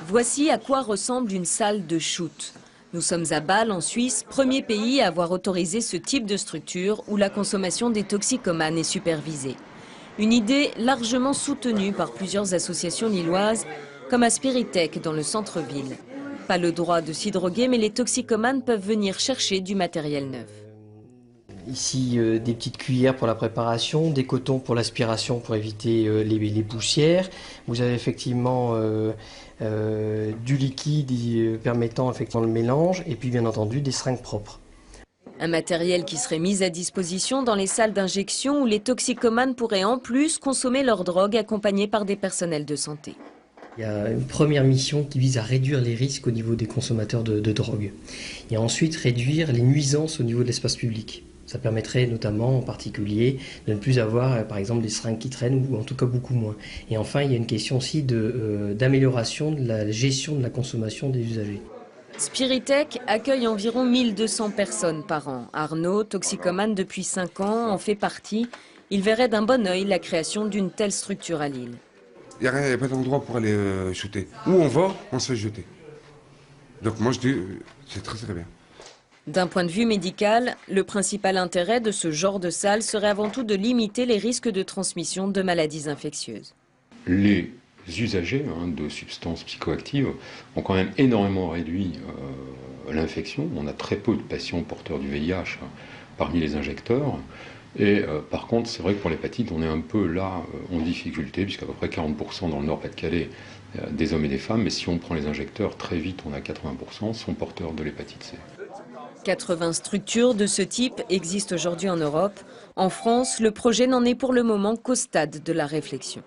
Voici à quoi ressemble une salle de shoot. Nous sommes à Bâle, en Suisse, premier pays à avoir autorisé ce type de structure où la consommation des toxicomanes est supervisée. Une idée largement soutenue par plusieurs associations lilloises, comme à Spiritech dans le centre-ville. Pas le droit de s'y droguer, mais les toxicomanes peuvent venir chercher du matériel neuf. Ici, des petites cuillères pour la préparation, des cotons pour l'aspiration pour éviter les poussières. Vous avez effectivement du liquide permettant effectivement le mélange et puis bien entendu des seringues propres. Un matériel qui serait mis à disposition dans les salles d'injection où les toxicomanes pourraient en plus consommer leur drogue accompagnés par des personnels de santé. Il y a une première mission qui vise à réduire les risques au niveau des consommateurs de drogue et ensuite réduire les nuisances au niveau de l'espace public. Ça permettrait notamment en particulier de ne plus avoir par exemple des seringues qui traînent ou en tout cas beaucoup moins. Et enfin il y a une question aussi d'amélioration de la gestion de la consommation des usagers. Spiritech accueille environ 1200 personnes par an. Arnaud, toxicomane depuis 5 ans, en fait partie. Il verrait d'un bon œil la création d'une telle structure à Lille. Il n'y a pas d'endroit pour aller shooter. Où on va, on se fait jeter. Donc moi je dis, c'est très très bien. D'un point de vue médical, le principal intérêt de ce genre de salle serait avant tout de limiter les risques de transmission de maladies infectieuses. Les usagers de substances psychoactives ont quand même énormément réduit l'infection. On a très peu de patients porteurs du VIH parmi les injecteurs. Et par contre, c'est vrai que pour l'hépatite, on est un peu là en difficulté, puisqu'à peu près 40% dans le Nord-Pas-de-Calais des hommes et des femmes, mais si on prend les injecteurs, très vite, on a 80% sont porteurs de l'hépatite C. 80 structures de ce type existent aujourd'hui en Europe. En France, le projet n'en est pour le moment qu'au stade de la réflexion.